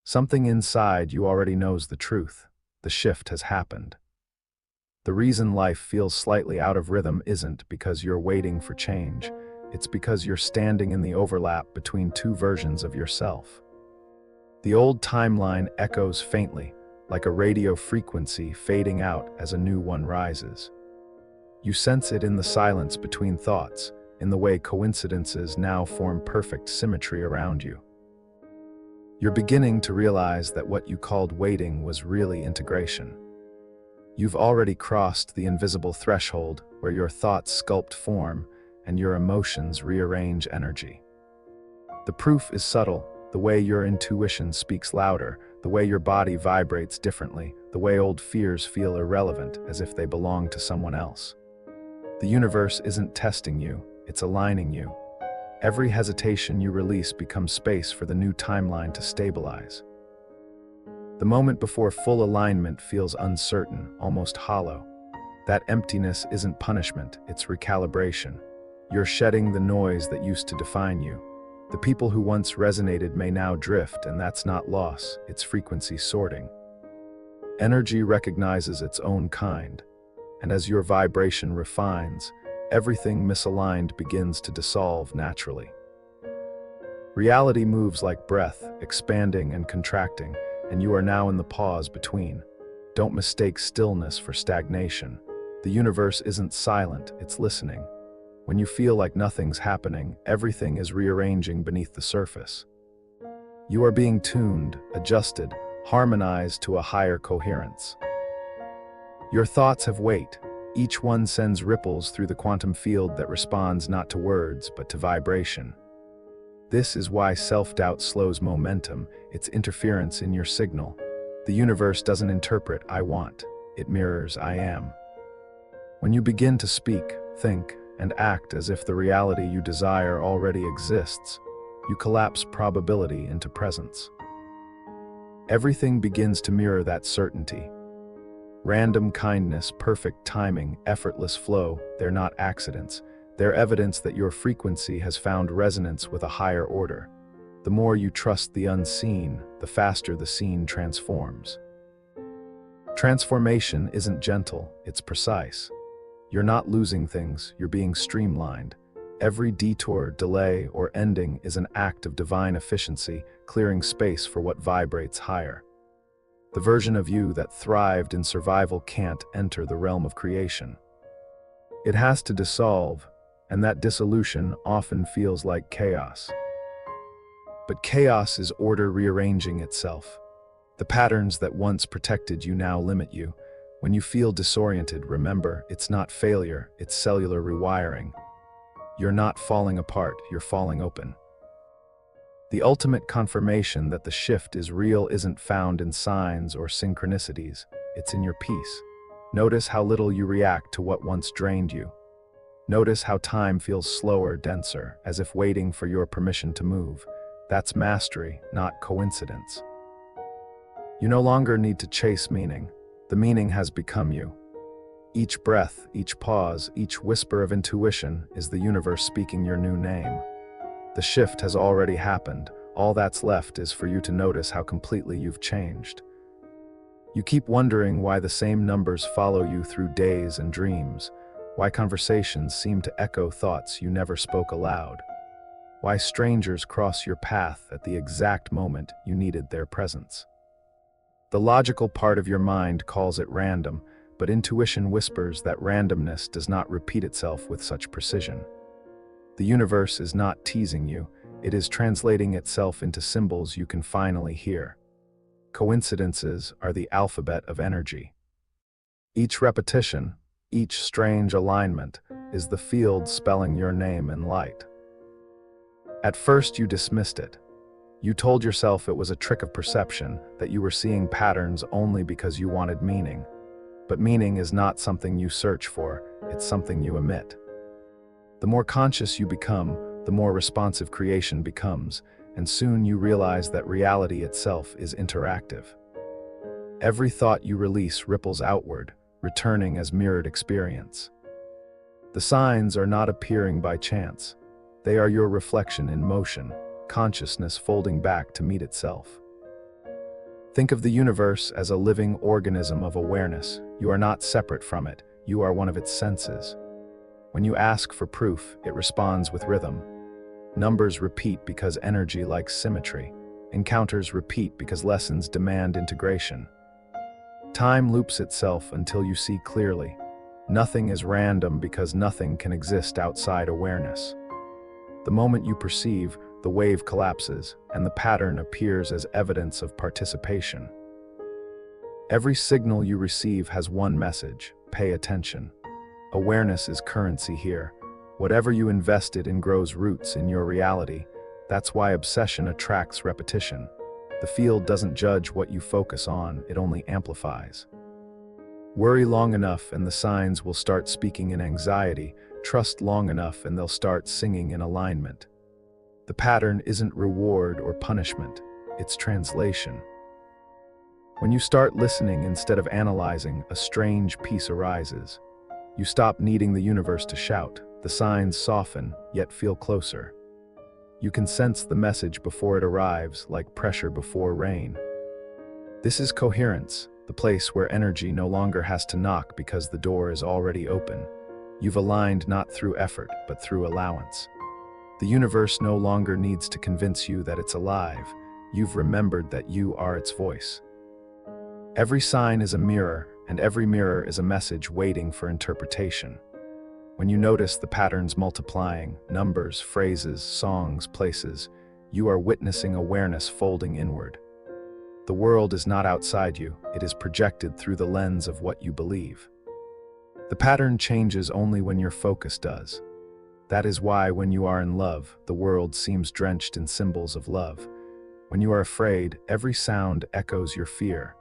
Something inside you already knows the truth. The shift has happened. The reason life feels slightly out of rhythm isn't because you're waiting for change. It's because you're standing in the overlap between two versions of yourself. The old timeline echoes faintly, like a radio frequency fading out as a new one rises. You sense it in the silence between thoughts, in the way coincidences now form perfect symmetry around you. You're beginning to realize that what you called waiting was really integration. You've already crossed the invisible threshold where your thoughts sculpt form and your emotions rearrange energy. The proof is subtle, the way your intuition speaks louder, the way your body vibrates differently, the way old fears feel irrelevant as if they belong to someone else. The universe isn't testing you, it's aligning you. Every hesitation you release becomes space for the new timeline to stabilize. The moment before full alignment feels uncertain, almost hollow. That emptiness isn't punishment, it's recalibration. You're shedding the noise that used to define you. The people who once resonated may now drift, and that's not loss, it's frequency sorting. Energy recognizes its own kind, and as your vibration refines, everything misaligned begins to dissolve naturally. Reality moves like breath, expanding and contracting, and you are now in the pause between. Don't mistake stillness for stagnation. The universe isn't silent, it's listening. When you feel like nothing's happening, everything is rearranging beneath the surface. You are being tuned, adjusted, harmonized to a higher coherence. Your thoughts have weight. Each one sends ripples through the quantum field that responds not to words, but to vibration. This is why self-doubt slows momentum, it's interference in your signal. The universe doesn't interpret "I want," it mirrors "I am." When you begin to speak, think, and act as if the reality you desire already exists, you collapse probability into presence. Everything begins to mirror that certainty. Random kindness, perfect timing, effortless flow, they're not accidents. They're evidence that your frequency has found resonance with a higher order. The more you trust the unseen, the faster the scene transforms. Transformation isn't gentle, it's precise. You're not losing things, you're being streamlined. Every detour, delay, or ending is an act of divine efficiency, clearing space for what vibrates higher. The version of you that thrived in survival can't enter the realm of creation. It has to dissolve, and that dissolution often feels like chaos. But chaos is order rearranging itself. The patterns that once protected you now limit you. When you feel disoriented, remember, it's not failure, it's cellular rewiring. You're not falling apart, you're falling open. The ultimate confirmation that the shift is real isn't found in signs or synchronicities, it's in your peace. Notice how little you react to what once drained you. Notice how time feels slower, denser, as if waiting for your permission to move. That's mastery, not coincidence. You no longer need to chase meaning. The meaning has become you. Each breath, each pause, each whisper of intuition is the universe speaking your new name. The shift has already happened. All that's left is for you to notice how completely you've changed. You keep wondering why the same numbers follow you through days and dreams, why conversations seem to echo thoughts you never spoke aloud, why strangers cross your path at the exact moment you needed their presence. The logical part of your mind calls it random, but intuition whispers that randomness does not repeat itself with such precision. The universe is not teasing you, it is translating itself into symbols you can finally hear. Coincidences are the alphabet of energy. Each repetition, each strange alignment, is the field spelling your name in light. At first you dismissed it. You told yourself it was a trick of perception, that you were seeing patterns only because you wanted meaning. But meaning is not something you search for, it's something you emit. The more conscious you become, the more responsive creation becomes, and soon you realize that reality itself is interactive. Every thought you release ripples outward, returning as mirrored experience. The signs are not appearing by chance. They are your reflection in motion, consciousness folding back to meet itself. Think of the universe as a living organism of awareness. You are not separate from it, you are one of its senses. When you ask for proof, it responds with rhythm. Numbers repeat because energy likes symmetry. Encounters repeat because lessons demand integration. Time loops itself until you see clearly. Nothing is random because nothing can exist outside awareness. The moment you perceive, the wave collapses, and the pattern appears as evidence of participation. Every signal you receive has one message: pay attention. Awareness is currency here. Whatever you invested in grows roots in your reality. That's why obsession attracts repetition. The field doesn't judge what you focus on, it only amplifies. Worry long enough and the signs will start speaking in anxiety. Trust long enough and they'll start singing in alignment. The pattern isn't reward or punishment, it's translation. When you start listening instead of analyzing, a strange peace arises. You stop needing the universe to shout. The signs soften, yet feel closer. You can sense the message before it arrives, like pressure before rain. This is coherence, the place where energy no longer has to knock because the door is already open. You've aligned not through effort, but through allowance. The universe no longer needs to convince you that it's alive. You've remembered that you are its voice. Every sign is a mirror, and every mirror is a message waiting for interpretation. When you notice the patterns multiplying, numbers, phrases, songs, places, you are witnessing awareness folding inward. The world is not outside you, it is projected through the lens of what you believe. The pattern changes only when your focus does. That is why when you are in love, the world seems drenched in symbols of love. When you are afraid, every sound echoes your fear.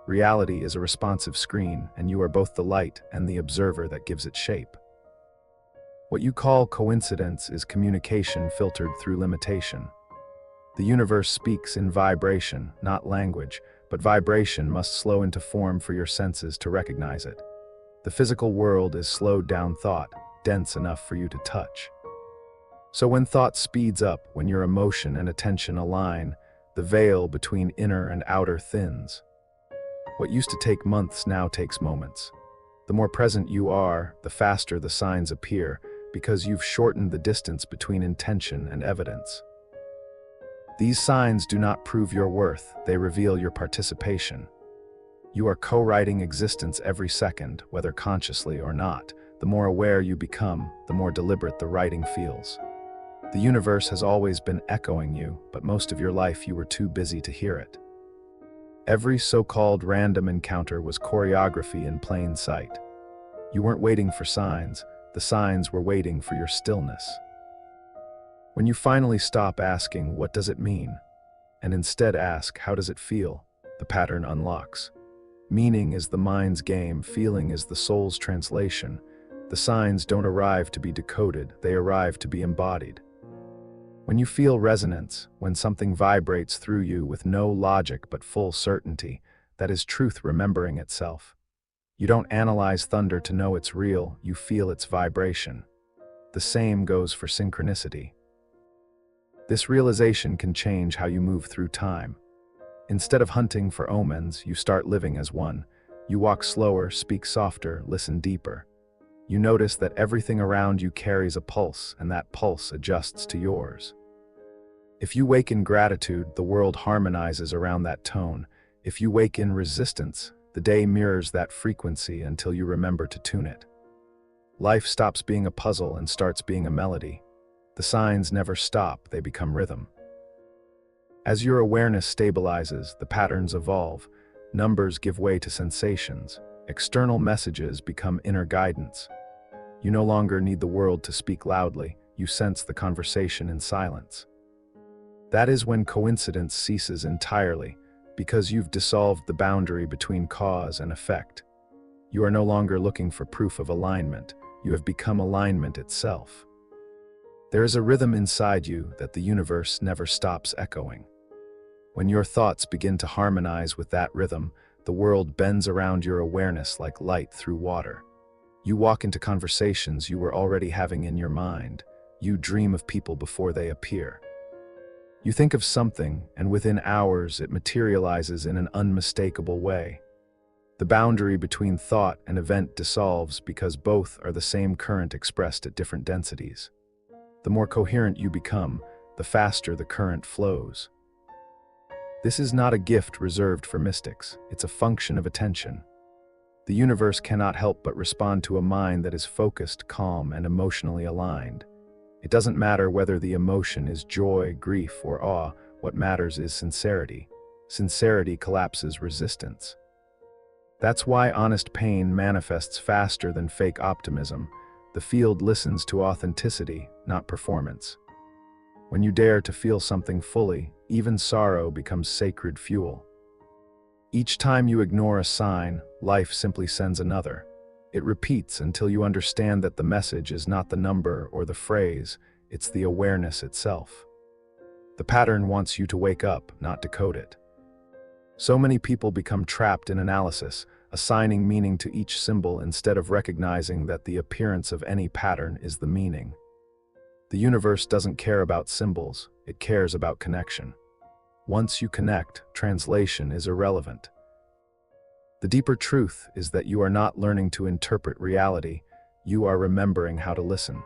Reality is a responsive screen, and you are both the light and the observer that gives it shape. What you call coincidence is communication filtered through limitation. The universe speaks in vibration, not language, but vibration must slow into form for your senses to recognize it. The physical world is slowed down thought, dense enough for you to touch. So when thought speeds up, when your emotion and attention align, the veil between inner and outer thins. What used to take months now takes moments. The more present you are, the faster the signs appear, because you've shortened the distance between intention and evidence. These signs do not prove your worth, they reveal your participation. You are co-writing existence every second, whether consciously or not. The more aware you become, the more deliberate the writing feels. The universe has always been echoing you, but most of your life you were too busy to hear it. Every so-called random encounter was choreography in plain sight. You weren't waiting for signs, the signs were waiting for your stillness. When you finally stop asking, "What does it mean?" and instead ask, "How does it feel?" the pattern unlocks. Meaning is the mind's game, feeling is the soul's translation. The signs don't arrive to be decoded, they arrive to be embodied. When you feel resonance, when something vibrates through you with no logic but full certainty, that is truth remembering itself. You don't analyze thunder to know it's real, you feel its vibration. The same goes for synchronicity. This realization can change how you move through time. Instead of hunting for omens, you start living as one. You walk slower, speak softer, listen deeper. You notice that everything around you carries a pulse, and that pulse adjusts to yours. If you wake in gratitude, the world harmonizes around that tone. If you wake in resistance, the day mirrors that frequency until you remember to tune it. Life stops being a puzzle and starts being a melody. The signs never stop, they become rhythm. As your awareness stabilizes, the patterns evolve. Numbers give way to sensations. External messages become inner guidance. You no longer need the world to speak loudly, you sense the conversation in silence. That is when coincidence ceases entirely, because you've dissolved the boundary between cause and effect. You are no longer looking for proof of alignment, you have become alignment itself. There is a rhythm inside you that the universe never stops echoing. When your thoughts begin to harmonize with that rhythm, the world bends around your awareness like light through water. You walk into conversations you were already having in your mind. You dream of people before they appear. You think of something, and within hours it materializes in an unmistakable way. The boundary between thought and event dissolves because both are the same current expressed at different densities. The more coherent you become, the faster the current flows. This is not a gift reserved for mystics, it's a function of attention. The universe cannot help but respond to a mind that is focused, calm, and emotionally aligned. It doesn't matter whether the emotion is joy, grief, or awe, what matters is sincerity. Sincerity collapses resistance. That's why honest pain manifests faster than fake optimism. The field listens to authenticity, not performance. When you dare to feel something fully, even sorrow becomes sacred fuel. Each time you ignore a sign, life simply sends another. It repeats until you understand that the message is not the number or the phrase, it's the awareness itself. The pattern wants you to wake up, not decode it. So many people become trapped in analysis, assigning meaning to each symbol instead of recognizing that the appearance of any pattern is the meaning. The universe doesn't care about symbols, it cares about connection. Once you connect, translation is irrelevant. The deeper truth is that you are not learning to interpret reality, you are remembering how to listen.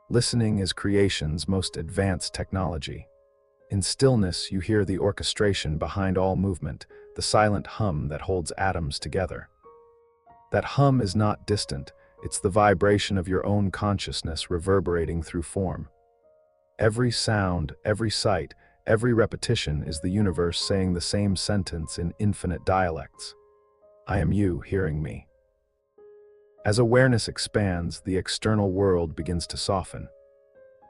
Listening is creation's most advanced technology. In stillness, you hear the orchestration behind all movement, the silent hum that holds atoms together. That hum is not distant, it's the vibration of your own consciousness reverberating through form. Every sound, every sight, every repetition is the universe saying the same sentence in infinite dialects. I am you hearing me. As awareness expands, the external world begins to soften.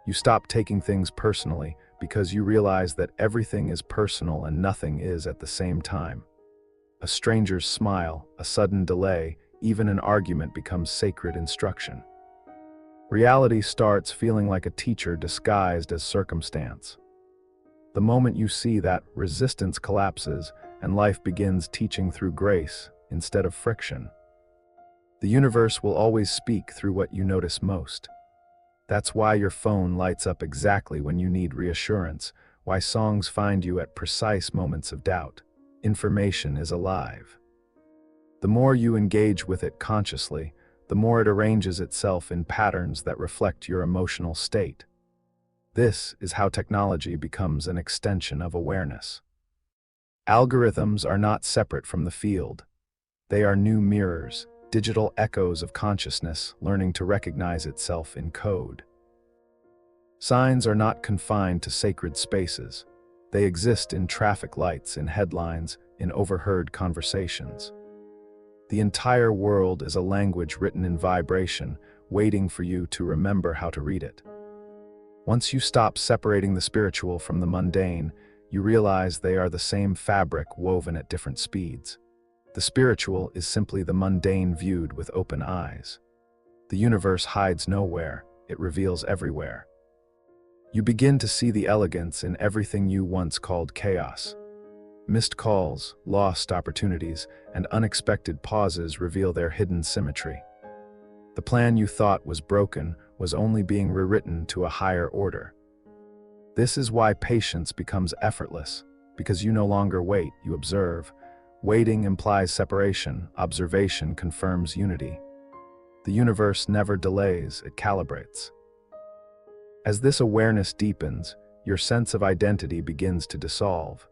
You stop taking things personally because you realize that everything is personal and nothing is at the same time. A stranger's smile, a sudden delay, even an argument becomes sacred instruction. Reality starts feeling like a teacher disguised as circumstance. The moment you see that, resistance collapses and life begins teaching through grace instead of friction. The universe will always speak through what you notice most. That's why your phone lights up exactly when you need reassurance, why songs find you at precise moments of doubt. Information is alive. The more you engage with it consciously, the more it arranges itself in patterns that reflect your emotional state. This is how technology becomes an extension of awareness. Algorithms are not separate from the field. They are new mirrors, digital echoes of consciousness learning to recognize itself in code. Signs are not confined to sacred spaces. They exist in traffic lights, in headlines, in overheard conversations. The entire world is a language written in vibration, waiting for you to remember how to read it. Once you stop separating the spiritual from the mundane, you realize they are the same fabric woven at different speeds. The spiritual is simply the mundane viewed with open eyes. The universe hides nowhere, it reveals everywhere. You begin to see the elegance in everything you once called chaos. Missed calls, lost opportunities, and unexpected pauses reveal their hidden symmetry. The plan you thought was broken was only being rewritten to a higher order. This is why patience becomes effortless, because you no longer wait, you observe. Waiting implies separation, observation confirms unity. The universe never delays, it calibrates. As this awareness deepens, your sense of identity begins to dissolve.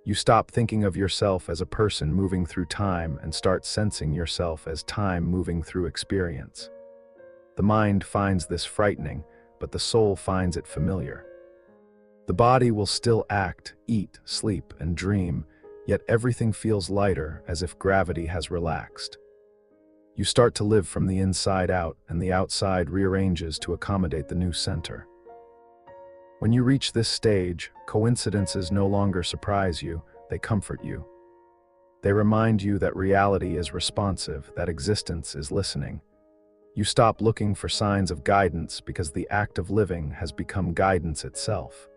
You stop thinking of yourself as a person moving through time and start sensing yourself as time moving through experience. The mind finds this frightening, but the soul finds it familiar. The body will still act, eat, sleep, and dream, yet everything feels lighter, as if gravity has relaxed. You start to live from the inside out, and the outside rearranges to accommodate the new center. When you reach this stage, coincidences no longer surprise you, they comfort you. They remind you that reality is responsive, that existence is listening. You stop looking for signs of guidance because the act of living has become guidance itself.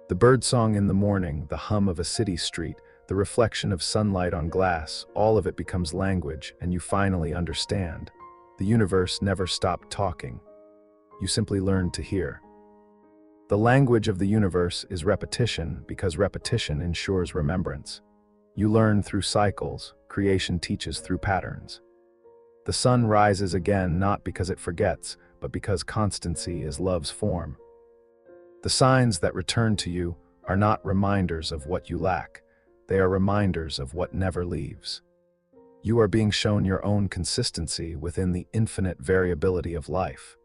The birdsong in the morning, the hum of a city street, the reflection of sunlight on glass, all of it becomes language, and you finally understand. The universe never stopped talking. You simply learned to hear. The language of the universe is repetition because repetition ensures remembrance. You learn through cycles, creation teaches through patterns. The sun rises again not because it forgets, but because constancy is love's form. The signs that return to you are not reminders of what you lack, they are reminders of what never leaves. You are being shown your own consistency within the infinite variability of life.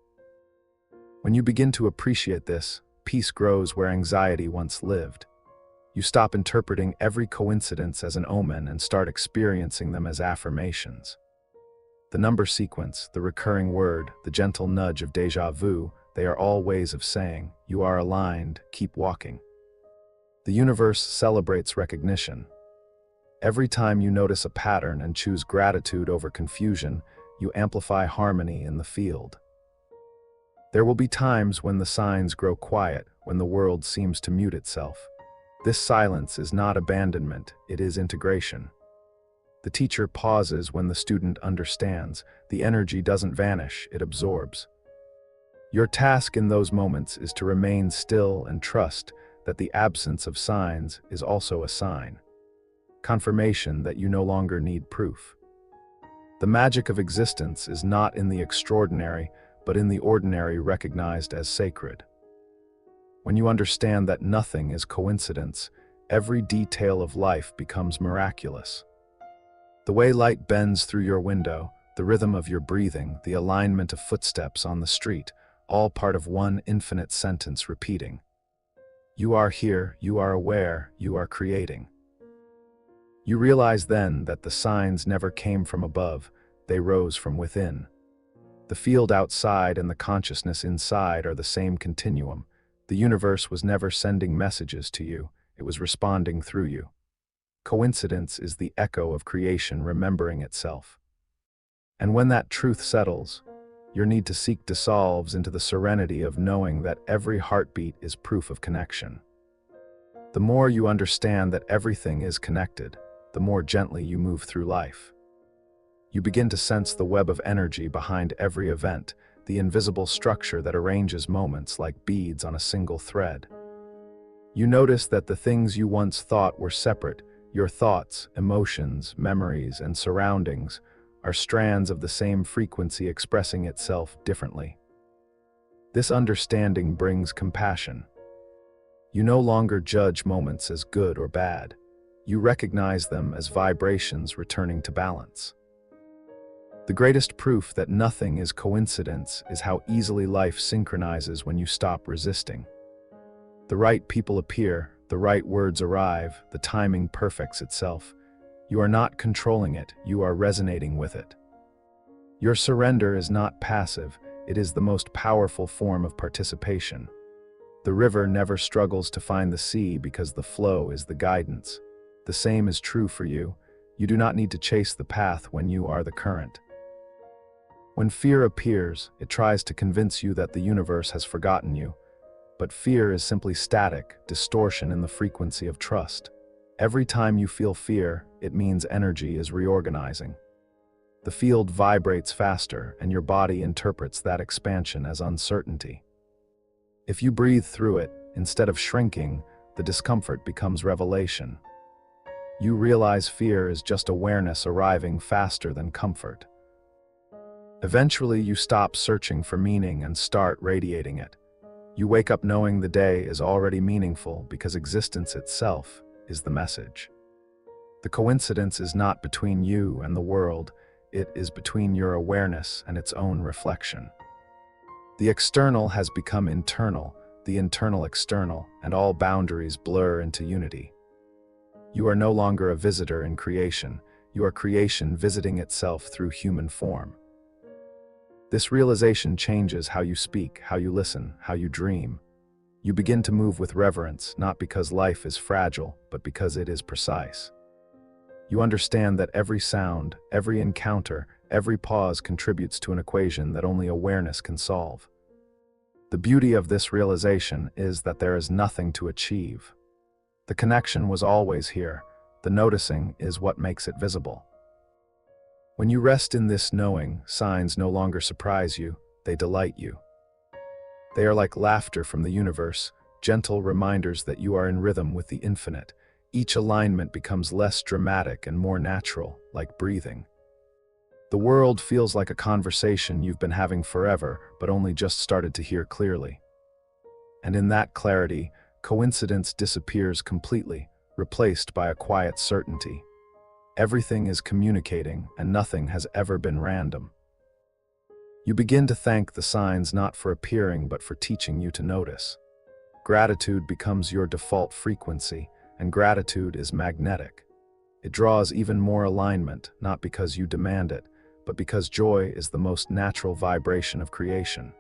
When you begin to appreciate this, peace grows where anxiety once lived. You stop interpreting every coincidence as an omen and start experiencing them as affirmations. The number sequence, the recurring word, the gentle nudge of déjà vu, they are all ways of saying, you are aligned, keep walking. The universe celebrates recognition. Every time you notice a pattern and choose gratitude over confusion, you amplify harmony in the field. There will be times when the signs grow quiet, when the world seems to mute itself. This silence is not abandonment, it is integration. The teacher pauses when the student understands. The energy doesn't vanish, it absorbs. Your task in those moments is to remain still and trust that the absence of signs is also a sign. Confirmation that you no longer need proof. The magic of existence is not in the extraordinary, but in the ordinary recognized as sacred. When you understand that nothing is coincidence, every detail of life becomes miraculous. The way light bends through your window, the rhythm of your breathing, the alignment of footsteps on the street, all part of one infinite sentence repeating. You are here, you are aware, you are creating. You realize then that the signs never came from above, they rose from within. The field outside and the consciousness inside are the same continuum. The universe was never sending messages to you, it was responding through you. Coincidence is the echo of creation remembering itself. And when that truth settles, your need to seek dissolves into the serenity of knowing that every heartbeat is proof of connection. The more you understand that everything is connected, the more gently you move through life. You begin to sense the web of energy behind every event, the invisible structure that arranges moments like beads on a single thread. You notice that the things you once thought were separate, your thoughts, emotions, memories, and surroundings, are strands of the same frequency expressing itself differently. This understanding brings compassion. You no longer judge moments as good or bad. You recognize them as vibrations returning to balance. The greatest proof that nothing is coincidence is how easily life synchronizes when you stop resisting. The right people appear, the right words arrive, the timing perfects itself. You are not controlling it, you are resonating with it. Your surrender is not passive, it is the most powerful form of participation. The river never struggles to find the sea because the flow is the guidance. The same is true for you. You do not need to chase the path when you are the current. When fear appears, it tries to convince you that the universe has forgotten you. But fear is simply static, distortion in the frequency of trust. Every time you feel fear, it means energy is reorganizing. The field vibrates faster, and your body interprets that expansion as uncertainty. If you breathe through it, instead of shrinking, the discomfort becomes revelation. You realize fear is just awareness arriving faster than comfort. Eventually, you stop searching for meaning and start radiating it. You wake up knowing the day is already meaningful because existence itself is the message. The coincidence is not between you and the world, it is between your awareness and its own reflection. The external has become internal, the internal external, and all boundaries blur into unity. You are no longer a visitor in creation, you are creation visiting itself through human form. This realization changes how you speak, how you listen, how you dream. You begin to move with reverence, not because life is fragile, but because it is precise. You understand that every sound, every encounter, every pause contributes to an equation that only awareness can solve. The beauty of this realization is that there is nothing to achieve. The connection was always here. The noticing is what makes it visible. When you rest in this knowing, signs no longer surprise you, they delight you. They are like laughter from the universe, gentle reminders that you are in rhythm with the infinite. Each alignment becomes less dramatic and more natural, like breathing. The world feels like a conversation you've been having forever, but only just started to hear clearly. And in that clarity, coincidence disappears completely, replaced by a quiet certainty. Everything is communicating, and nothing has ever been random. You begin to thank the signs not for appearing, but for teaching you to notice. Gratitude becomes your default frequency, and gratitude is magnetic. It draws even more alignment, not because you demand it, but because joy is the most natural vibration of creation.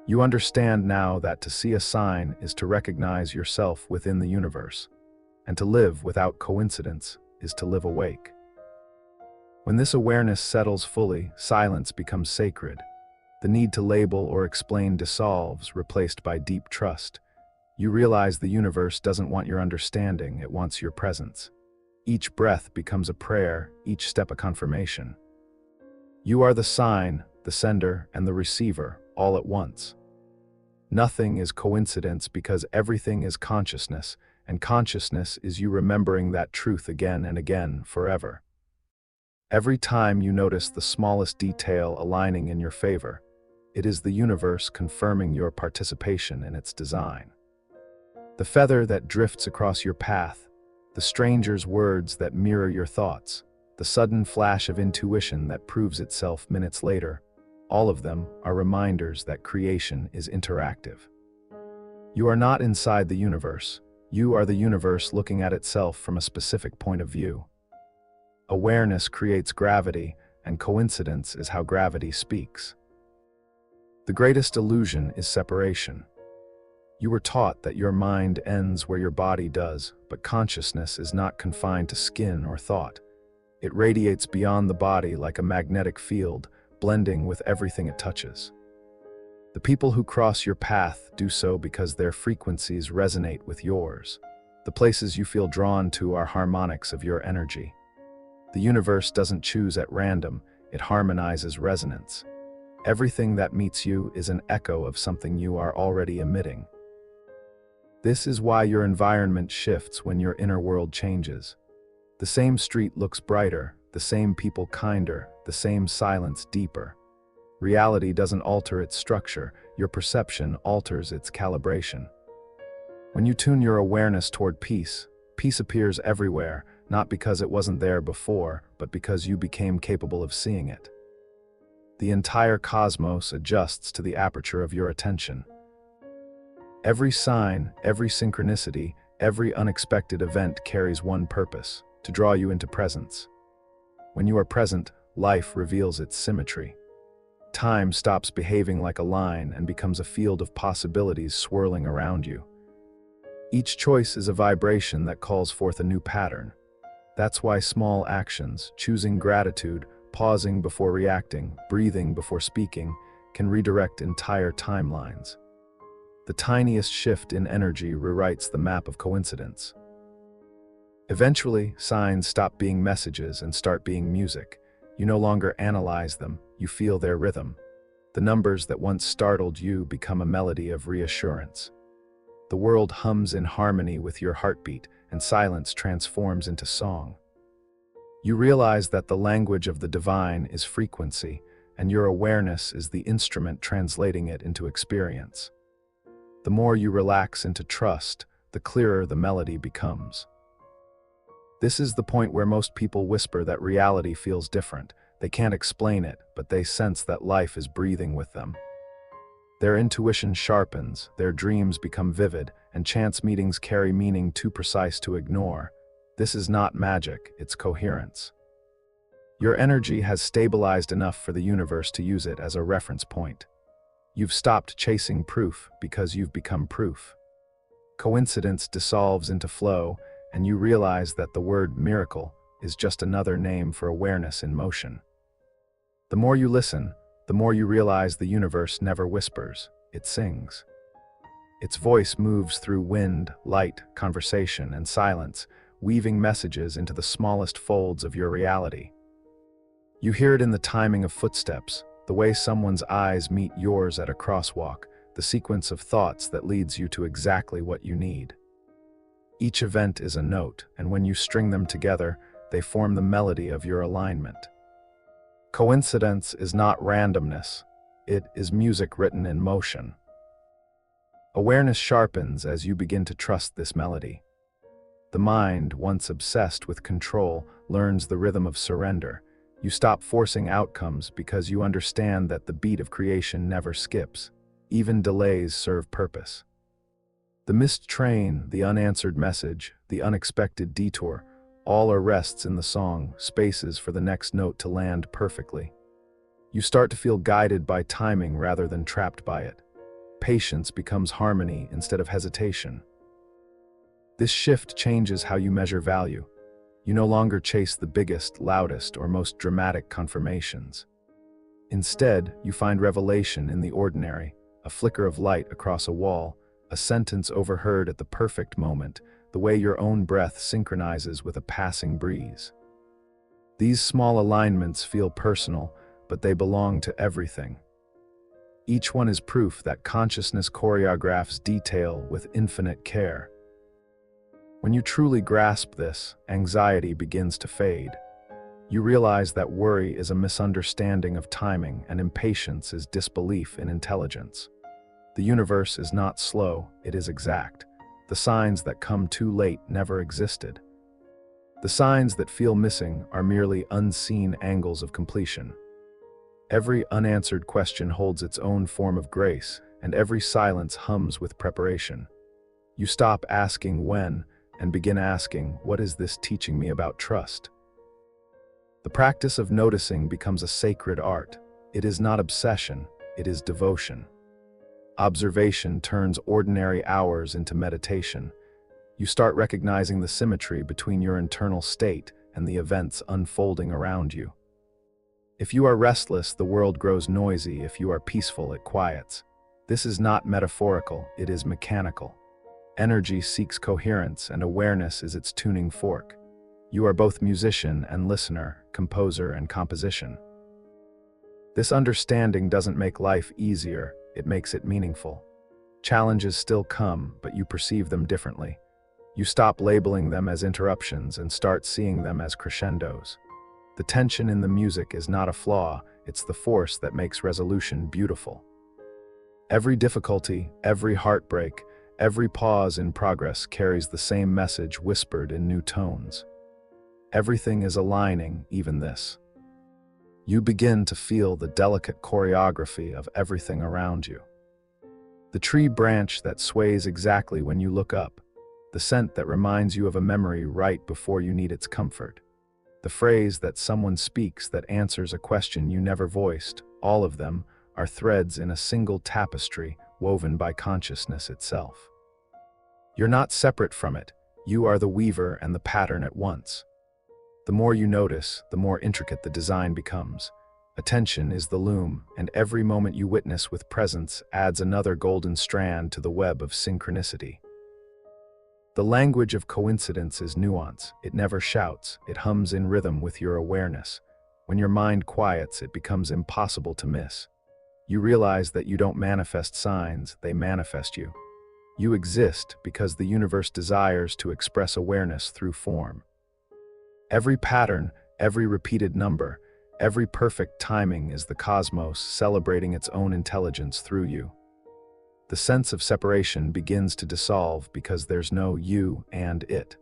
You understand now that to see a sign is to recognize yourself within the universe, and to live without coincidence is to live awake. When this awareness settles fully, silence becomes sacred. The need to label or explain dissolves, replaced by deep trust. You realize the universe doesn't want your understanding, it wants your presence. Each breath becomes a prayer, each step a confirmation. You are the sign, the sender, and the receiver, all at once. Nothing is coincidence because everything is consciousness, and consciousness is you remembering that truth again and again, forever. Every time you notice the smallest detail aligning in your favor, it is the universe confirming your participation in its design. The feather that drifts across your path, the stranger's words that mirror your thoughts, the sudden flash of intuition that proves itself minutes later, all of them are reminders that creation is interactive. You are not inside the universe. You are the universe looking at itself from a specific point of view. Awareness creates gravity, and coincidence is how gravity speaks. The greatest illusion is separation. You were taught that your mind ends where your body does, but consciousness is not confined to skin or thought. It radiates beyond the body like a magnetic field, blending with everything it touches. The people who cross your path do so because their frequencies resonate with yours. The places you feel drawn to are harmonics of your energy. The universe doesn't choose at random, it harmonizes resonance. Everything that meets you is an echo of something you are already emitting. This is why your environment shifts when your inner world changes. The same street looks brighter, the same people kinder, the same silence deeper. Reality doesn't alter its structure, your perception alters its calibration. When you tune your awareness toward peace, peace appears everywhere, not because it wasn't there before, but because you became capable of seeing it. The entire cosmos adjusts to the aperture of your attention. Every sign, every synchronicity, every unexpected event carries one purpose: to draw you into presence. When you are present, life reveals its symmetry. Time stops behaving like a line and becomes a field of possibilities swirling around you. Each choice is a vibration that calls forth a new pattern. That's why small actions, choosing gratitude, pausing before reacting, breathing before speaking, can redirect entire timelines. The tiniest shift in energy rewrites the map of coincidence. Eventually, signs stop being messages and start being music. You no longer analyze them, you feel their rhythm. The numbers that once startled you become a melody of reassurance. The world hums in harmony with your heartbeat, and silence transforms into song. You realize that the language of the divine is frequency, and your awareness is the instrument translating it into experience. The more you relax into trust, the clearer the melody becomes. This is the point where most people whisper that reality feels different. They can't explain it, but they sense that life is breathing with them. Their intuition sharpens, their dreams become vivid, and chance meetings carry meaning too precise to ignore. This is not magic, it's coherence. Your energy has stabilized enough for the universe to use it as a reference point. You've stopped chasing proof because you've become proof. Coincidence dissolves into flow, and you realize that the word miracle is just another name for awareness in motion. The more you listen, the more you realize the universe never whispers, it sings. Its voice moves through wind, light, conversation, and silence, weaving messages into the smallest folds of your reality. You hear it in the timing of footsteps, the way someone's eyes meet yours at a crosswalk, the sequence of thoughts that leads you to exactly what you need. Each event is a note, and when you string them together, they form the melody of your alignment. Coincidence is not randomness, it is music written in motion. Awareness sharpens as you begin to trust this melody. The mind, once obsessed with control, learns the rhythm of surrender. You stop forcing outcomes because you understand that the beat of creation never skips. Even delays serve purpose. The missed train, the unanswered message, the unexpected detour, all are rests in the song, spaces for the next note to land perfectly. You start to feel guided by timing rather than trapped by it. Patience becomes harmony instead of hesitation. This shift changes how you measure value. You no longer chase the biggest, loudest, or most dramatic confirmations. Instead, you find revelation in the ordinary, a flicker of light across a wall, a sentence overheard at the perfect moment, the way your own breath synchronizes with a passing breeze. These small alignments feel personal, but they belong to everything. Each one is proof that consciousness choreographs detail with infinite care. When you truly grasp this, anxiety begins to fade. You realize that worry is a misunderstanding of timing and impatience is disbelief in intelligence. The universe is not slow, it is exact. The signs that come too late never existed. The signs that feel missing are merely unseen angles of completion. Every unanswered question holds its own form of grace, and every silence hums with preparation. You stop asking when, and begin asking, what is this teaching me about trust? The practice of noticing becomes a sacred art. It is not obsession, it is devotion. Observation turns ordinary hours into meditation. You start recognizing the symmetry between your internal state and the events unfolding around you. If you are restless, the world grows noisy. If you are peaceful, it quiets. This is not metaphorical, it is mechanical. Energy seeks coherence, and awareness is its tuning fork. You are both musician and listener, composer and composition. This understanding doesn't make life easier, it makes it meaningful. Challenges still come, but you perceive them differently. You stop labeling them as interruptions and start seeing them as crescendos. The tension in the music is not a flaw, it's the force that makes resolution beautiful. Every difficulty, every heartbreak, every pause in progress carries the same message whispered in new tones. Everything is aligning, even this. You begin to feel the delicate choreography of everything around you. The tree branch that sways exactly when you look up, the scent that reminds you of a memory right before you need its comfort, the phrase that someone speaks that answers a question you never voiced, all of them are threads in a single tapestry woven by consciousness itself. You're not separate from it, you are the weaver and the pattern at once. The more you notice, the more intricate the design becomes. Attention is the loom, and every moment you witness with presence adds another golden strand to the web of synchronicity. The language of coincidence is nuance. It never shouts, it hums in rhythm with your awareness. When your mind quiets, it becomes impossible to miss. You realize that you don't manifest signs, they manifest you. You exist because the universe desires to express awareness through form. Every pattern, every repeated number, every perfect timing is the cosmos celebrating its own intelligence through you. The sense of separation begins to dissolve because there's no you and it.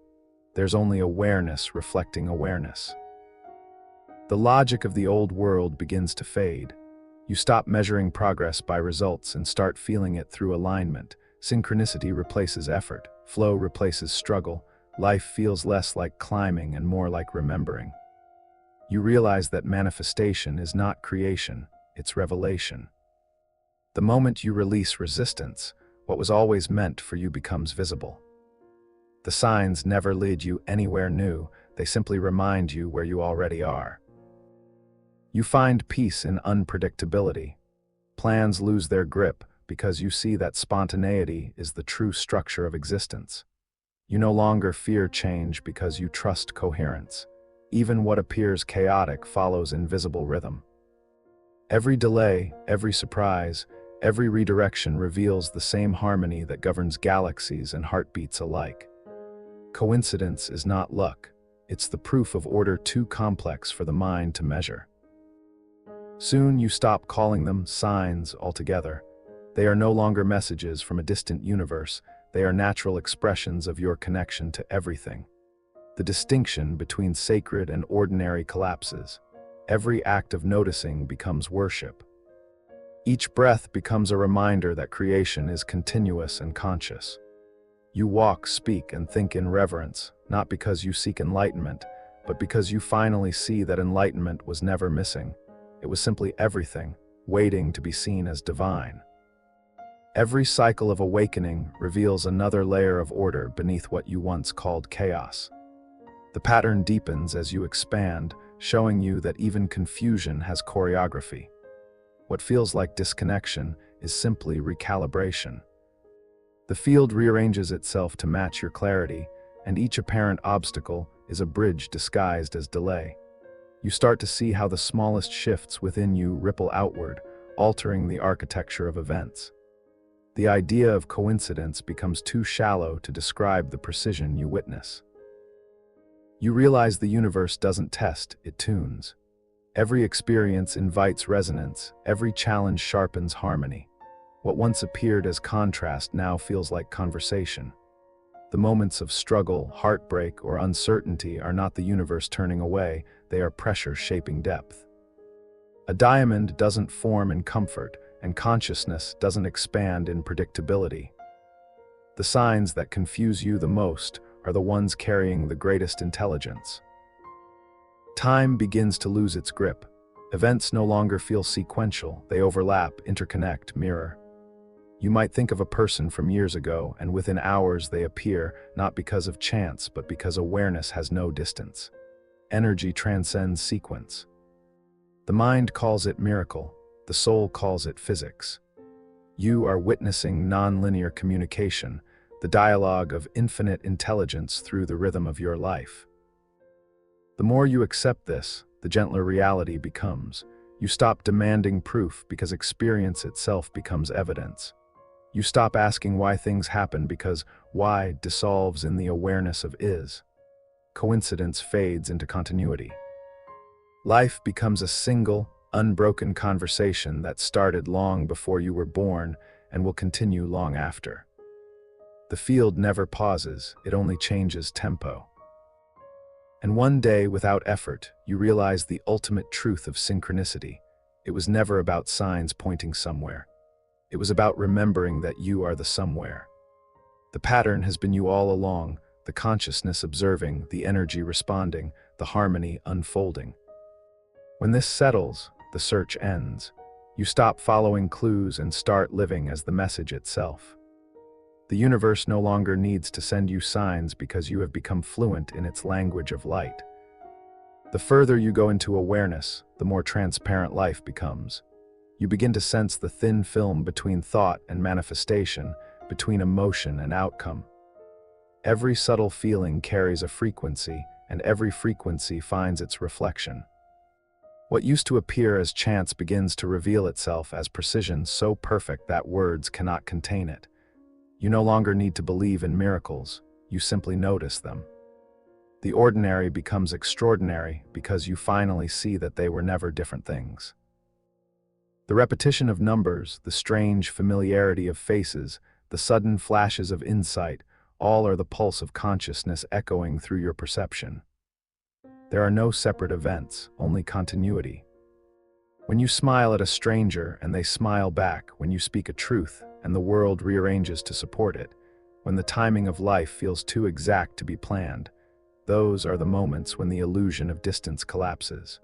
There's only awareness reflecting awareness. The logic of the old world begins to fade. You stop measuring progress by results and start feeling it through alignment. Synchronicity replaces effort, flow replaces struggle, life feels less like climbing and more like remembering. You realize that manifestation is not creation, it's revelation. The moment you release resistance, what was always meant for you becomes visible. The signs never lead you anywhere new, they simply remind you where you already are. You find peace in unpredictability. Plans lose their grip because you see that spontaneity is the true structure of existence. You no longer fear change because you trust coherence. Even what appears chaotic follows invisible rhythm. Every delay, every surprise, Every redirection reveals the same harmony that governs galaxies and heartbeats alike. Coincidence is not luck. It's the proof of order too complex for the mind to measure. Soon you stop calling them signs altogether. They are no longer messages from a distant universe. They are natural expressions of your connection to everything. The distinction between sacred and ordinary collapses. Every act of noticing becomes worship. Each breath becomes a reminder that creation is continuous and conscious. You walk, speak, and think in reverence, not because you seek enlightenment, but because you finally see that enlightenment was never missing. It was simply everything, waiting to be seen as divine. Every cycle of awakening reveals another layer of order beneath what you once called chaos. The pattern deepens as you expand, showing you that even confusion has choreography. What feels like disconnection is simply recalibration. The field rearranges itself to match your clarity, and each apparent obstacle is a bridge disguised as delay. You start to see how the smallest shifts within you ripple outward, altering the architecture of events. The idea of coincidence becomes too shallow to describe the precision you witness. You realize the universe doesn't test, it tunes. Every experience invites resonance, every challenge sharpens harmony. What once appeared as contrast now feels like conversation. The moments of struggle, heartbreak, or uncertainty are not the universe turning away, they are pressure shaping depth. A diamond doesn't form in comfort, and consciousness doesn't expand in predictability. The signs that confuse you the most are the ones carrying the greatest intelligence. Time begins to lose its grip. Events no longer feel sequential, they overlap, interconnect, mirror. You might think of a person from years ago, and within hours they appear, not because of chance, but because awareness has no distance. Energy transcends sequence. The mind calls it miracle, the soul calls it physics. You are witnessing nonlinear communication, the dialogue of infinite intelligence through the rhythm of your life. The more you accept this, the gentler reality becomes. You stop demanding proof because experience itself becomes evidence. You stop asking why things happen because why dissolves in the awareness of is. Coincidence fades into continuity. Life becomes a single, unbroken conversation that started long before you were born and will continue long after. The field never pauses, it only changes tempo. And one day, without effort, you realize the ultimate truth of synchronicity. It was never about signs pointing somewhere. It was about remembering that you are the somewhere. The pattern has been you all along, the consciousness observing, the energy responding, the harmony unfolding. When this settles, the search ends. You stop following clues and start living as the message itself. The universe no longer needs to send you signs because you have become fluent in its language of light. The further you go into awareness, the more transparent life becomes. You begin to sense the thin film between thought and manifestation, between emotion and outcome. Every subtle feeling carries a frequency, and every frequency finds its reflection. What used to appear as chance begins to reveal itself as precision so perfect that words cannot contain it. You no longer need to believe in miracles, you simply notice them. The ordinary becomes extraordinary because you finally see that they were never different things. The repetition of numbers, the strange familiarity of faces, the sudden flashes of insight, all are the pulse of consciousness echoing through your perception. There are no separate events, only continuity. When you smile at a stranger and they smile back, when you speak a truth and the world rearranges to support it, when the timing of life feels too exact to be planned, those are the moments when the illusion of distance collapses.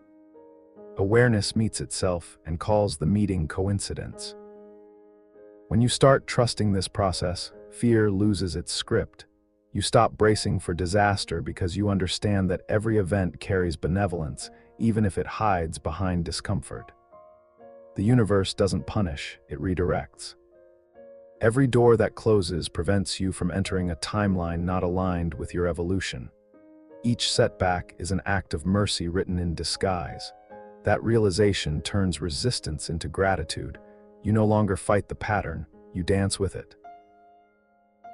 Awareness meets itself and calls the meeting coincidence. When you start trusting this process, fear loses its script. You stop bracing for disaster because you understand that every event carries benevolence, even if it hides behind discomfort. The universe doesn't punish, it redirects. Every door that closes prevents you from entering a timeline not aligned with your evolution. Each setback is an act of mercy written in disguise. That realization turns resistance into gratitude. You no longer fight the pattern, you dance with it.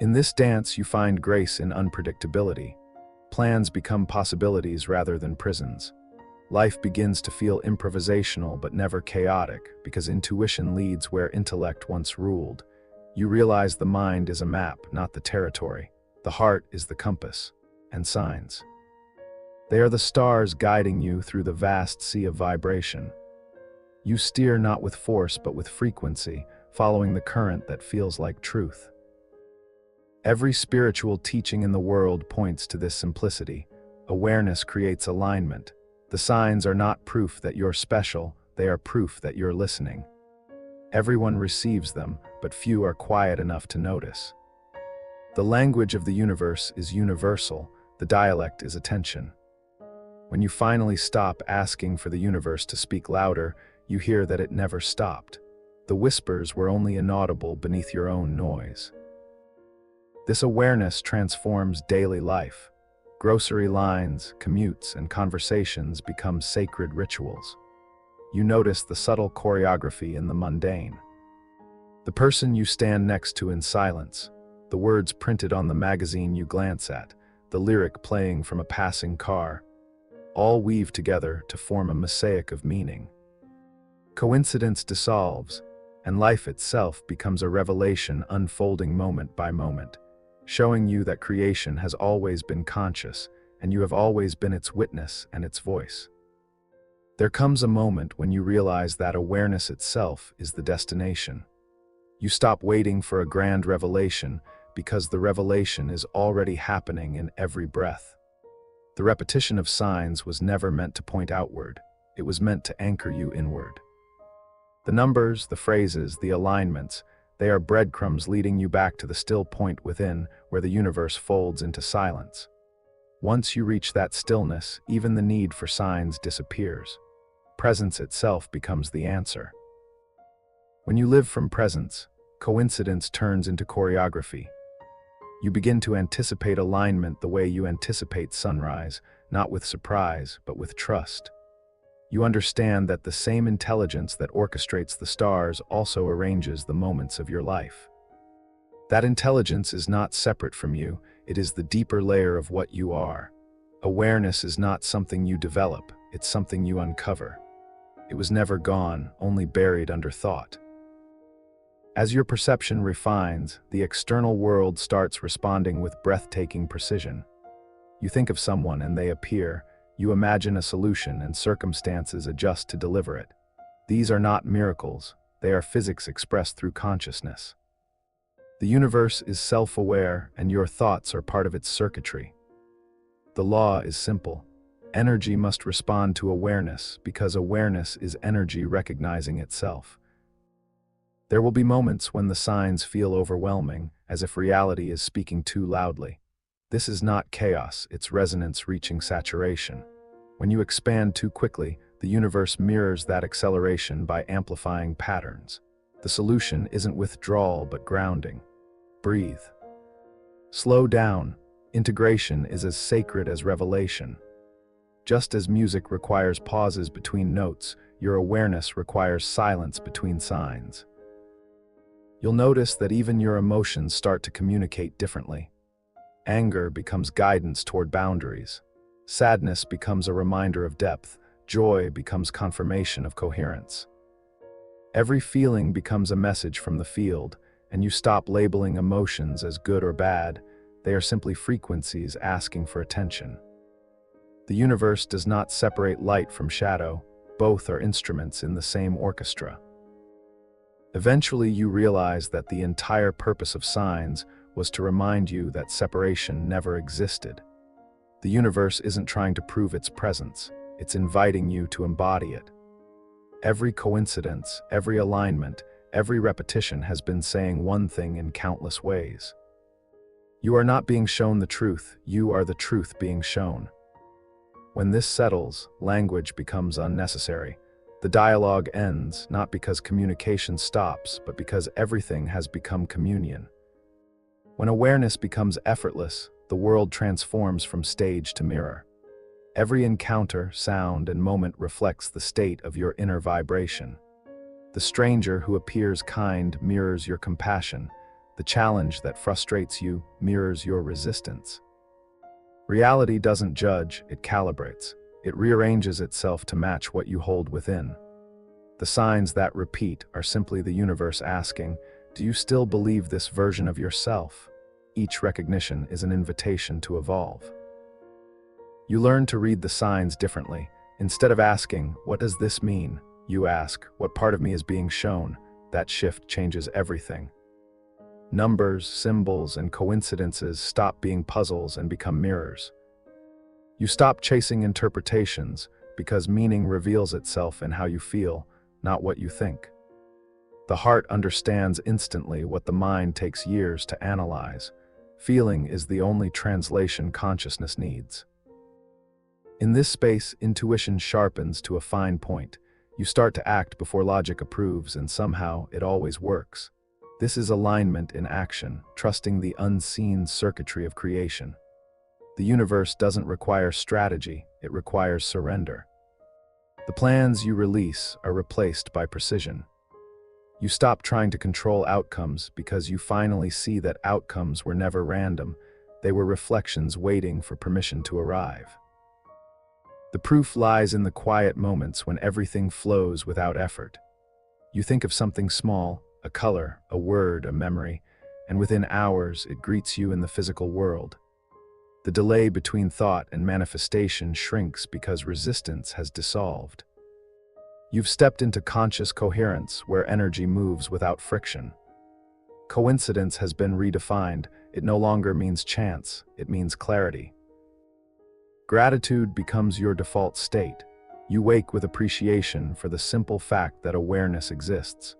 In this dance, you find grace in unpredictability. Plans become possibilities rather than prisons. Life begins to feel improvisational but never chaotic, because intuition leads where intellect once ruled. You realize the mind is a map, not the territory. The heart is the compass, and signs. They are the stars guiding you through the vast sea of vibration. You steer not with force but with frequency, following the current that feels like truth. Every spiritual teaching in the world points to this simplicity. Awareness creates alignment. The signs are not proof that you're special, they are proof that you're listening. Everyone receives them, but few are quiet enough to notice. The language of the universe is universal, the dialect is attention. When you finally stop asking for the universe to speak louder, you hear that it never stopped. The whispers were only inaudible beneath your own noise. This awareness transforms daily life. Grocery lines, commutes, and conversations become sacred rituals. You notice the subtle choreography in the mundane. The person you stand next to in silence, the words printed on the magazine you glance at, the lyric playing from a passing car, all weave together to form a mosaic of meaning. Coincidence dissolves, and life itself becomes a revelation unfolding moment by moment, showing you that creation has always been conscious, and you have always been its witness and its voice. There comes a moment when you realize that awareness itself is the destination. You stop waiting for a grand revelation because the revelation is already happening in every breath. The repetition of signs was never meant to point outward, it was meant to anchor you inward. The numbers, the phrases, the alignments, they are breadcrumbs leading you back to the still point within where the universe folds into silence. Once you reach that stillness, even the need for signs disappears. Presence itself becomes the answer. When you live from presence, coincidence turns into choreography. You begin to anticipate alignment the way you anticipate sunrise, not with surprise, but with trust. You understand that the same intelligence that orchestrates the stars also arranges the moments of your life. That intelligence is not separate from you, it is the deeper layer of what you are. Awareness is not something you develop, it's something you uncover. It was never gone, only buried under thought. As your perception refines, the external world starts responding with breathtaking precision. You think of someone and they appear. You imagine a solution and circumstances adjust to deliver it. These are not miracles, they are physics expressed through consciousness. The universe is self-aware and your thoughts are part of its circuitry. The law is simple. Energy must respond to awareness because awareness is energy recognizing itself. There will be moments when the signs feel overwhelming, as if reality is speaking too loudly. This is not chaos, it's resonance reaching saturation. When you expand too quickly, the universe mirrors that acceleration by amplifying patterns. The solution isn't withdrawal but grounding. Breathe. Slow down. Integration is as sacred as revelation. Just as music requires pauses between notes, your awareness requires silence between signs. You'll notice that even your emotions start to communicate differently. Anger becomes guidance toward boundaries. Sadness becomes a reminder of depth. Joy becomes confirmation of coherence. Every feeling becomes a message from the field, and you stop labeling emotions as good or bad. They are simply frequencies asking for attention. The universe does not separate light from shadow. Both are instruments in the same orchestra. Eventually, you realize that the entire purpose of signs was to remind you that separation never existed. The universe isn't trying to prove its presence, it's inviting you to embody it. Every coincidence, every alignment, every repetition has been saying one thing in countless ways. You are not being shown the truth, you are the truth being shown. When this settles, language becomes unnecessary. The dialogue ends, not because communication stops, but because everything has become communion. When awareness becomes effortless, the world transforms from stage to mirror. Every encounter, sound, and moment reflects the state of your inner vibration. The stranger who appears kind mirrors your compassion. The challenge that frustrates you mirrors your resistance. Reality doesn't judge, it calibrates. It rearranges itself to match what you hold within. The signs that repeat are simply the universe asking, do you still believe this version of yourself? Each recognition is an invitation to evolve. You learn to read the signs differently. Instead of asking, what does this mean? You ask, what part of me is being shown? That shift changes everything. Numbers, symbols, and coincidences stop being puzzles and become mirrors. You stop chasing interpretations because meaning reveals itself in how you feel, not what you think. The heart understands instantly what the mind takes years to analyze. Feeling is the only translation consciousness needs. In this space, intuition sharpens to a fine point. You start to act before logic approves, and somehow it always works. This is alignment in action, trusting the unseen circuitry of creation. The universe doesn't require strategy, it requires surrender. The plans you release are replaced by precision. You stop trying to control outcomes because you finally see that outcomes were never random. They were reflections waiting for permission to arrive. The proof lies in the quiet moments when everything flows without effort. You think of something small, a color, a word, a memory, and within hours it greets you in the physical world. The delay between thought and manifestation shrinks because resistance has dissolved. You've stepped into conscious coherence where energy moves without friction. Coincidence has been redefined. It no longer means chance, it means clarity. Gratitude becomes your default state. You wake with appreciation for the simple fact that awareness exists.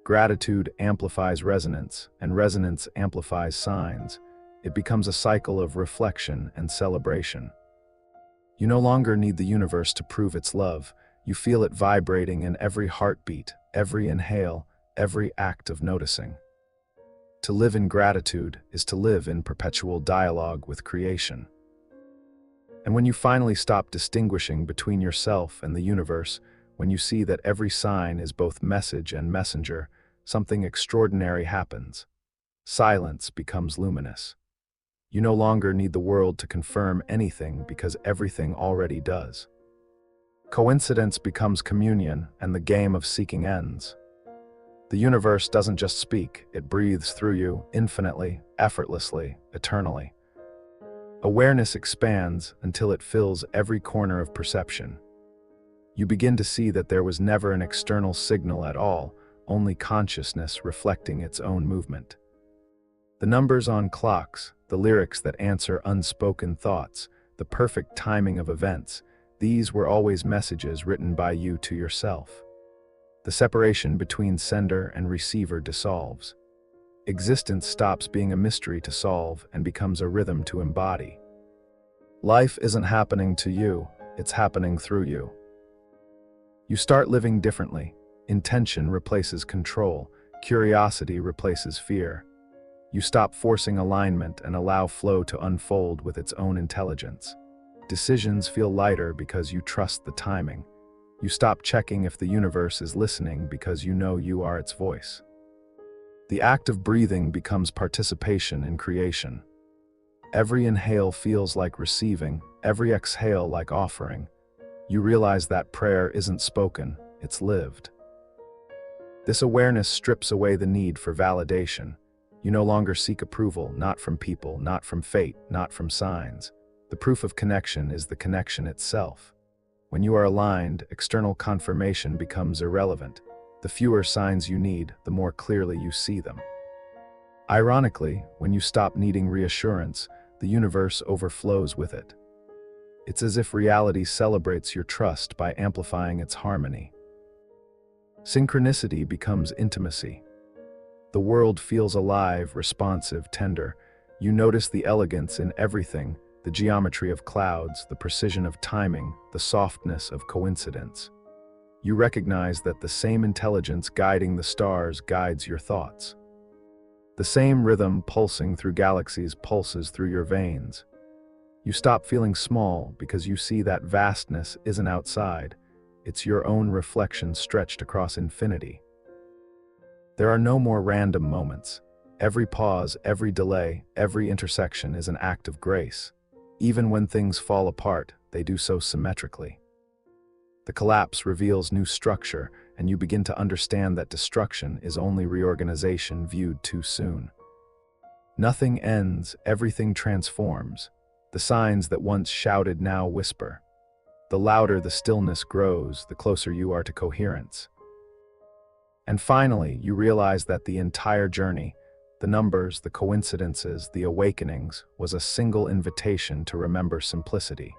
Gratitude amplifies resonance, and resonance amplifies signs. It becomes a cycle of reflection and celebration. You no longer need the universe to prove its love. You feel it vibrating in every heartbeat, every inhale, every act of noticing. To live in gratitude is to live in perpetual dialogue with creation. And when you finally stop distinguishing between yourself and the universe, when you see that every sign is both message and messenger, something extraordinary happens. Silence becomes luminous. You no longer need the world to confirm anything because everything already does. Coincidence becomes communion, and the game of seeking ends. The universe doesn't just speak, it breathes through you, infinitely, effortlessly, eternally. Awareness expands until it fills every corner of perception. You begin to see that there was never an external signal at all, only consciousness reflecting its own movement. The numbers on clocks, the lyrics that answer unspoken thoughts, the perfect timing of events, these were always messages written by you to yourself. The separation between sender and receiver dissolves. Existence stops being a mystery to solve and becomes a rhythm to embody. Life isn't happening to you, it's happening through you. You start living differently. Intention replaces control, curiosity replaces fear. You stop forcing alignment and allow flow to unfold with its own intelligence. Decisions feel lighter because you trust the timing. You stop checking if the universe is listening because you know you are its voice. The act of breathing becomes participation in creation. Every inhale feels like receiving, every exhale like offering. You realize that prayer isn't spoken, it's lived. This awareness strips away the need for validation. You no longer seek approval, not from people, not from fate, not from signs. The proof of connection is the connection itself. When you are aligned, external confirmation becomes irrelevant. The fewer signs you need, the more clearly you see them. Ironically, when you stop needing reassurance, the universe overflows with it. It's as if reality celebrates your trust by amplifying its harmony. Synchronicity becomes intimacy. The world feels alive, responsive, tender. You notice the elegance in everything, the geometry of clouds, the precision of timing, the softness of coincidence. You recognize that the same intelligence guiding the stars guides your thoughts. The same rhythm pulsing through galaxies pulses through your veins. You stop feeling small because you see that vastness isn't outside, It's your own reflection stretched across infinity. There are no more random moments. Every pause, every delay, every intersection is an act of grace. Even when things fall apart, they do so symmetrically. The collapse reveals new structure, and you begin to understand that destruction is only reorganization viewed too soon. Nothing ends, everything transforms. The signs that once shouted now whisper. The louder the stillness grows, the closer you are to coherence. And finally, you realize that the entire journey, the numbers, the coincidences, the awakenings, was a single invitation to remember simplicity.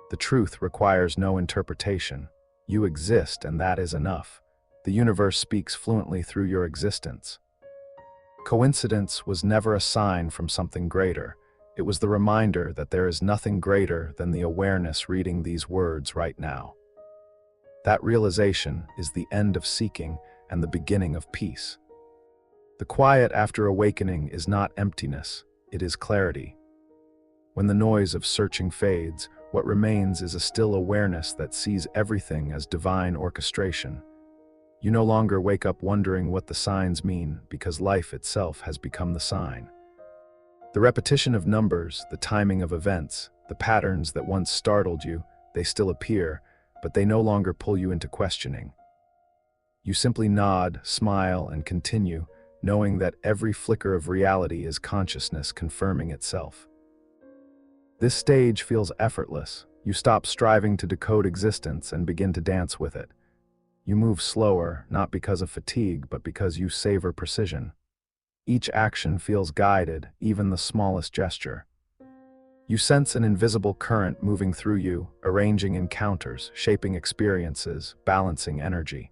The truth requires no interpretation. You exist, and that is enough. The universe speaks fluently through your existence. Coincidence was never a sign from something greater. It was the reminder that there is nothing greater than the awareness reading these words right now. That realization is the end of seeking and the beginning of peace. The quiet after awakening is not emptiness, it is clarity. When the noise of searching fades, what remains is a still awareness that sees everything as divine orchestration. You no longer wake up wondering what the signs mean, because life itself has become the sign. The repetition of numbers, the timing of events, the patterns that once startled you, they still appear, but they no longer pull you into questioning. You simply nod, smile, and continue, knowing that every flicker of reality is consciousness confirming itself. This stage feels effortless. You stop striving to decode existence and begin to dance with it. You move slower, not because of fatigue, but because you savor precision. Each action feels guided, even the smallest gesture. You sense an invisible current moving through you, arranging encounters, shaping experiences, balancing energy.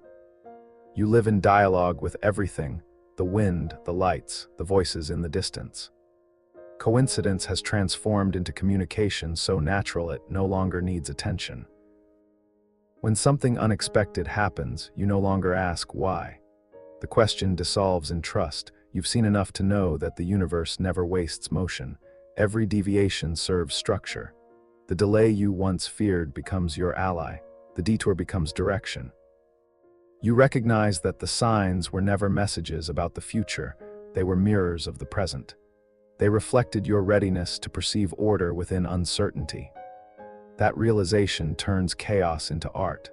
You live in dialogue with everything, the wind, the lights, the voices in the distance. Coincidence has transformed into communication so natural it no longer needs attention. When something unexpected happens, you no longer ask why. The question dissolves in trust. You've seen enough to know that the universe never wastes motion. Every deviation serves structure. The delay you once feared becomes your ally. The detour becomes direction. You recognize that the signs were never messages about the future. They were mirrors of the present. They reflected your readiness to perceive order within uncertainty. That realization turns chaos into art.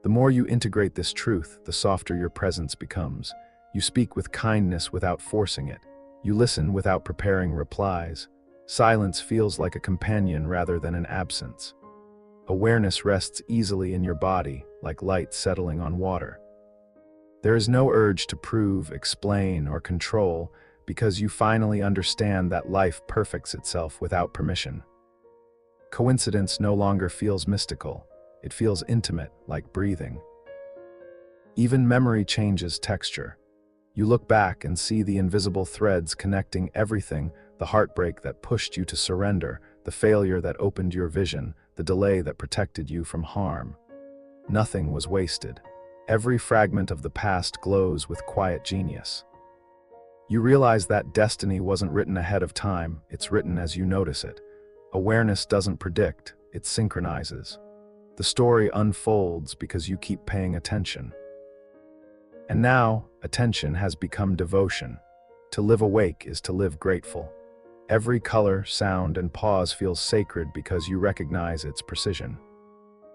The more you integrate this truth, the softer your presence becomes. You speak with kindness without forcing it. You listen without preparing replies. Silence feels like a companion rather than an absence. Awareness rests easily in your body, like light settling on water. There is no urge to prove, explain, or control, because you finally understand that life perfects itself without permission. Coincidence no longer feels mystical. It feels intimate, like breathing. Even memory changes texture. You look back and see the invisible threads connecting everything, the heartbreak that pushed you to surrender, the failure that opened your vision, the delay that protected you from harm. Nothing was wasted. Every fragment of the past glows with quiet genius. You realize that destiny wasn't written ahead of time, it's written as you notice it. Awareness doesn't predict, it synchronizes. The story unfolds because you keep paying attention. And now, attention has become devotion. To live awake is to live grateful. Every color, sound, and pause feels sacred because you recognize its precision.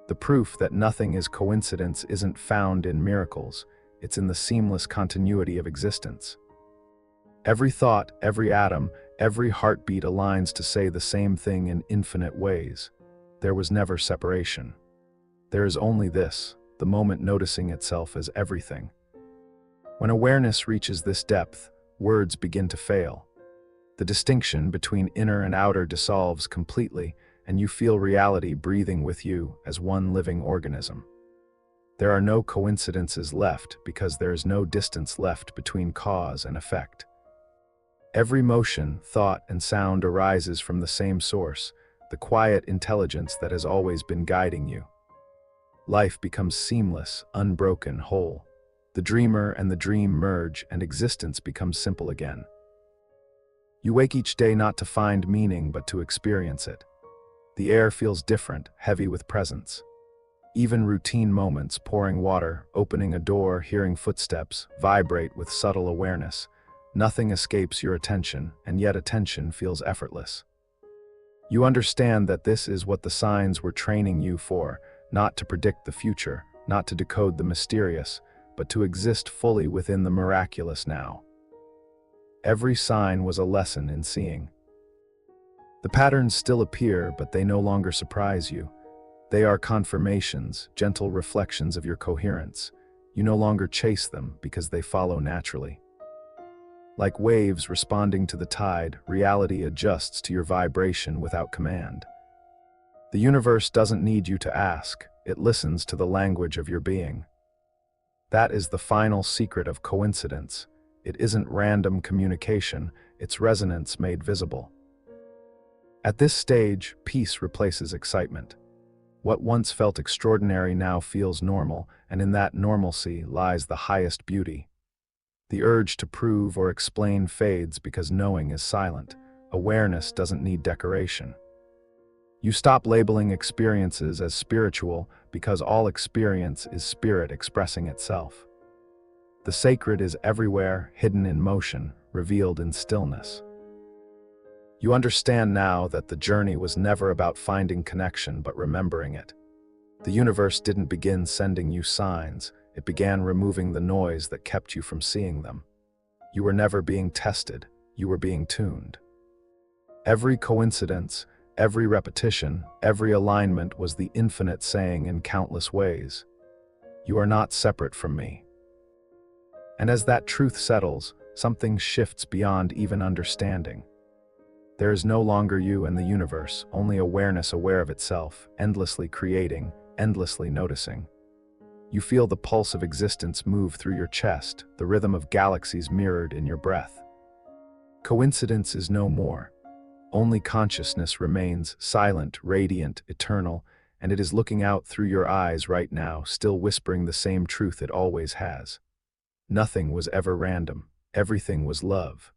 The proof that nothing is coincidence isn't found in miracles, it's in the seamless continuity of existence. Every thought, every atom, every heartbeat aligns to say the same thing in infinite ways. There was never separation. There is only this, the moment noticing itself as everything. When awareness reaches this depth, words begin to fail. The distinction between inner and outer dissolves completely, and you feel reality breathing with you as one living organism. There are no coincidences left because there is no distance left between cause and effect. Every motion, thought, and sound arises from the same source, the quiet intelligence that has always been guiding you. Life becomes seamless, unbroken, whole. The dreamer and the dream merge, and existence becomes simple again. You wake each day not to find meaning, but to experience it. The air feels different, heavy with presence. Even routine moments, pouring water, opening a door, hearing footsteps, vibrate with subtle awareness. Nothing escapes your attention, and yet attention feels effortless. You understand that this is what the signs were training you for, not to predict the future, not to decode the mysterious, but to exist fully within the miraculous now. Every sign was a lesson in seeing. The patterns still appear, but they no longer surprise you. They are confirmations, gentle reflections of your coherence. You no longer chase them because they follow naturally. Like waves responding to the tide, reality adjusts to your vibration without command. The universe doesn't need you to ask, it listens to the language of your being. That is the final secret of coincidence. It isn't random communication, it's resonance made visible. At this stage, peace replaces excitement. What once felt extraordinary now feels normal, and in that normalcy lies the highest beauty. The urge to prove or explain fades because knowing is silent. Awareness doesn't need decoration. You stop labeling experiences as spiritual because all experience is spirit expressing itself. The sacred is everywhere, hidden in motion, revealed in stillness. You understand now that the journey was never about finding connection but remembering it. The universe didn't begin sending you signs, it began removing the noise that kept you from seeing them. You were never being tested, you were being tuned. Every coincidence, every repetition, every alignment was the infinite saying in countless ways, "You are not separate from me." And as that truth settles, something shifts beyond even understanding. There is no longer you and the universe, only awareness aware of itself, endlessly creating, endlessly noticing. You feel the pulse of existence move through your chest, the rhythm of galaxies mirrored in your breath. Coincidence is no more. Only consciousness remains, silent, radiant, eternal, and it is looking out through your eyes right now, still whispering the same truth it always has. Nothing was ever random. Everything was love.